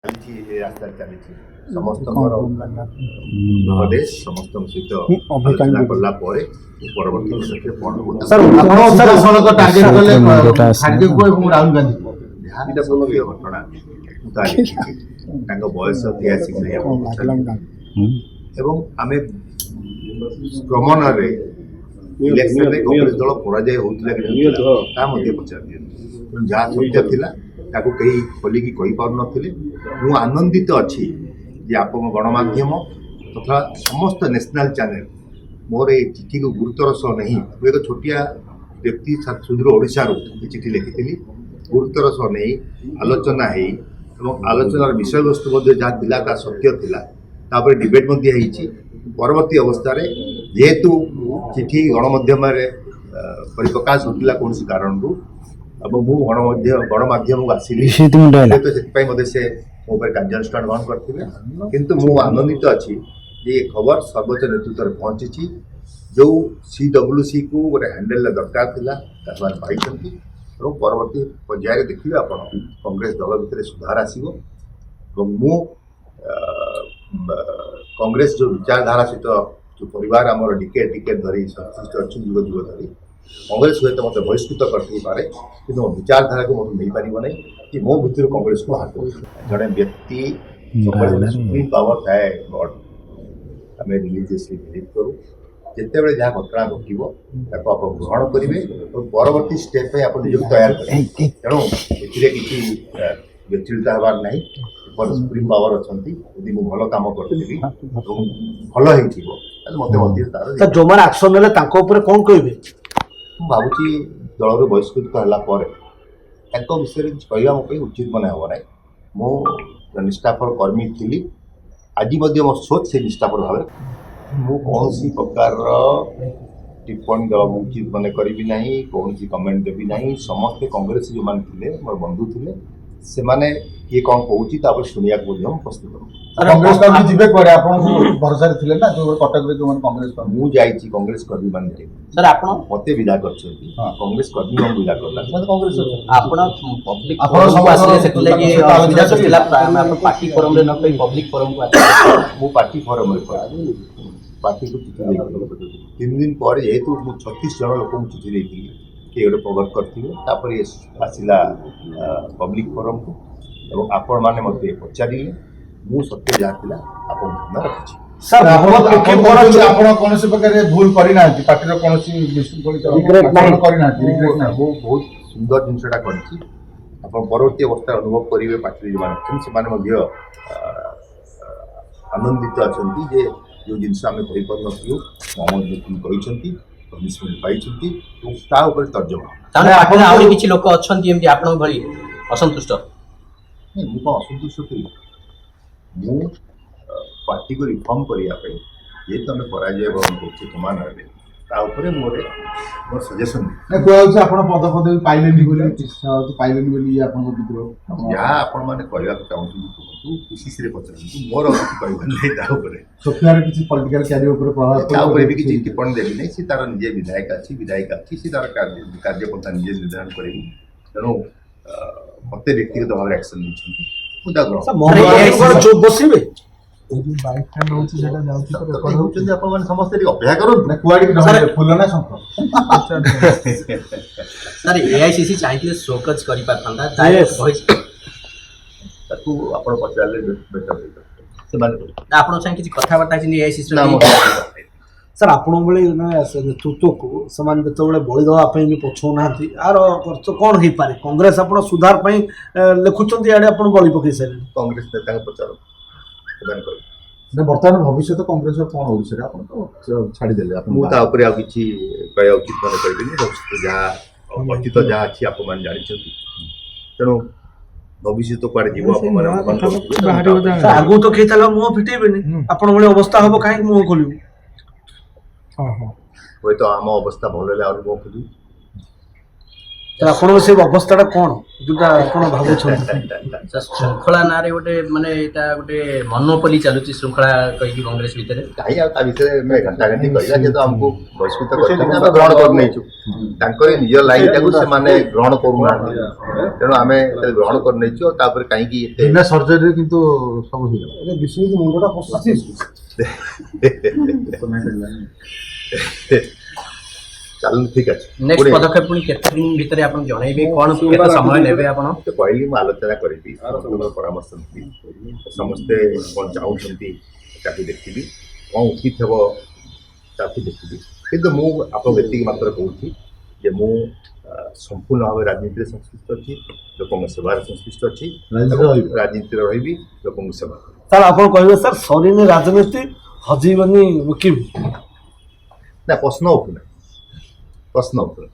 रास्ता चली समस्त उपदेश समस्त सहित आलोचना कला परवर्ती घटना बयस 83 आम क्रमण इलेक्शन कांग्रेस दल पराजय होता पचार जहाँ सत्य थिला ताको कहीं खोलिकी कही पार नथिले मु आनंदित अच्छी जे आप गणमाध्यम तथा समस्त नेशनल चैनल मोर ये चिठी को गुरुतर सह नहीं एक छोटिया व्यक्ति सुदूर ओडिशा चिठी लिखी गुरुतर सह नहीं आलोचना है आलोचनार विषय वस्तु जहाँ सत्य था डिबेट परवर्ती अवस्था जेहेतु चिठी गणमाध्यम परिप्रकाश होता कौन कारण गणमाध्यम को आसिली तो से मो कार्यानुष्ठान ग्रहण करते किंतु मु आनंदित अच्छी ये खबर सर्वोच्च नेतृत्व में पहुंची जो CWC को गोटे हैंडल दरकार था पाई परवर्ती पर्याय देखिए आप कांग्रेस दल भितर सुधार आसो मु कांग्रेस जो विचारधारा सहित जो परिवार आमर टिकेट टिकेट धरी संश्लिष्ट अच्छी जुग जुग धरी कांग्रेस सहित मत बहिष्कृत करते कि मो विचारधारा को मतलब नहीं पार नहीं कि मो भितर कांग्रेस को हाथ जड़े व्यक्ति सुप्रीम पावर थाए गॉड आम रिलीजियसली बिलीव करूँ जिते जहाँ घटना घटो आप ग्रहण करेंगे और परवर्ती स्टेप आप निज तैयार करेंगे तेणु ए किसी व्यतिरिक्त हबार ना सुप्रीम पावर अच्छा यदि मुझे भल कम करी भल मत जो मैंने एक्शन ने कौन कहे भावुँ दल बहिष्कृत होगापर विषय कहवा मो उचित मन हे ना मो निष्ठापर कर्मी थी आज मो सोच से निष्ठापर भाव मु कौन प्रकार टिप्पणी दल उचित मन करी ना कौन कमेंट देवी ना समस्ते कांग्रेस जो मैंने थे मोर बंधु थे से माने किए कौन कहूँ शुणिया प्रस्तुत कांग्रेस कर्मी जीवे पर आपण भरोसा थिले ना जो कटक रे जो मन कांग्रेस कर्मी मु जाईची कांग्रेस कर्मी माने सर आपण मते विदा करछथि कांग्रेस कर्मी हम विदा करला मते कांग्रेस आपण पब्लिक आपण सब आसले सेटले कि सुविधा चला आपण पार्टी फोरम रे न कोई पब्लिक फोरम को आसले मु पार्टी फोरम रे पार्टी को चिठी देई 3 दिन पर जेतु 36 जन लोक को चिठी देई कि गोटे प्रगट करथिबे आसला पब्लिक फोरम को एवं आपण माने मते पचारिले मु सत्य जहाँ आप रखी सर आपण कौन प्रकार भूल करना पार्टी कौन बहुत सुंदर जिनसा कर परवर्ती अवस्था अनुभव करेंगे पार्टी जो आनंदित अच्छा जो जिनस आम कहीपर नु मोहम्मद पाई किसी लोक अच्छा असंतुष्ट नहीं मुझे असंतुष्ट थी मु पार्टी को रिफॉर्म करने जेहेतु आम पराजय वरण कर समान मोर सजेसन पद पद पाइले जहाँ आपण मैंने कहवा चाहूँ पीसीसी पचार मोर सोफिया किसी पॉलिटिकल कैरियर प्रभाव भी किसी टिप्पणी देवी नहीं सी तार निजे विधायक अच्छी सी तार कार्यपंथा निजे निर्धारण करेगी तेणु मत व्यक्तिगत भाव में एक्शन बसवे समस्त अपेक्षा कर फूल ना सर एआईसीसी चाहिए शोकज कर सर आपण नेतृत्व को समान जो बलि देवाई भी पछौना यार अर्थ कौन हो पारे कांग्रेस आप सुधार लिखुंट इे आप बलि पकई सारे कांग्रेस नेता पचार बर्तमान भविष्य कांग्रेस कौन ओडिशा आप तो छाड़देले मुझे किसी कह उचित मन करेंगे जहाँ अतीत जहाँ अच्छी आप तेणु भविष्य तो कड़े जीव आगु तो किए मुह फिटेबे आप अवस्था हम कहीं मुह खोल हे तो आम अवस्था भल मुह खोल ତ ଆପଣଙ୍କ ସେ ଅବସ୍ଥାଟା କ'ଣ ଯୋଉଟା ଆପଣ ଭାବୁଛନ୍ତି? ଶୃଙ୍ଖଳା ନାଁରେ ଗୋଟେ ମାନେ ଏଇଟା ଗୋଟେ ମନୋପଲି ଚାଲୁଛି ଶୃଙ୍ଖଳା କହିକି କଂଗ୍ରେସ ଭିତରେ। କାହିଁ ଆଉ ତା ଭିତରେ ଆମେ ଘଣ୍ଟାଘଣ୍ଟି କରିବା ଯେହେତୁ ଆମକୁ ବହିଷ୍କୃତ କରିଛନ୍ତି ଆମେ ଗ୍ରହଣ କରିନେଇଛୁ ତାଙ୍କରି ନିଜ ଲାଇନଟାକୁ ସେମାନେ ଗ୍ରହଣ କରୁନାହାନ୍ତି ତେଣୁ ଆମେ ଗ୍ରହଣ କରିନେଇଛୁ ଆଉ ତାପରେ କାହିଁକି ଏତେ ବିନା ସର୍ଜରୀରେ କିନ୍ତୁ ସବୁ ହେଇଗଲା ବିଶ୍ୱଜିତ ମୁଣ୍ଡଟା ପଶୁଛି। ଚାଲୁ ଠିକ ଅଛି ନେକ୍ସଟ ପଦକ୍ଷେପ ପୁଣି କେତେ ଦିନ ଭିତରେ ଆପଣ ଜଣେଇବେ କ'ଣ କେତେ ସମୟ ନେବେ ଆପଣ? ତ କହିଲି ମୁଁ ଆଲୋଚନା କରିବି ସମସ୍ତଙ୍କର ପରାମର୍ଶ ନେବି ସମସ୍ତେ କ'ଣ ଚାହୁଁଛନ୍ତି ତାକୁ ଦେଖିବି କ'ଣ ଉଚିତ ହେବ ତାକୁ ଦେଖିବି କିନ୍ତୁ ମୁଁ ଆପଣଙ୍କୁ ଏତିକି ମାତ୍ର କହୁଛି ଯେ ମୁଁ ସମ୍ପୂର୍ଣ୍ଣ ଭାବେ ରାଜନୀତିରେ ସଂଶ୍ଳିଷ୍ଟ ଅଛି ଲୋକଙ୍କ ସେବାରେ ସଂଶ୍ଳିଷ୍ଟ ଅଛି ରାଜନୀତିରେ ରହିବି ଲୋକଙ୍କ ସେବା ସାର୍ ଆପଣ କହିବେ ସାର୍ ସରିନି ରାଜନୀତି ହଜିବନି ମୁକିମ ନା ପ୍ରଶ୍ନ ଉଠୁନା ପ୍ରଶ୍ନ ଉଠୁନା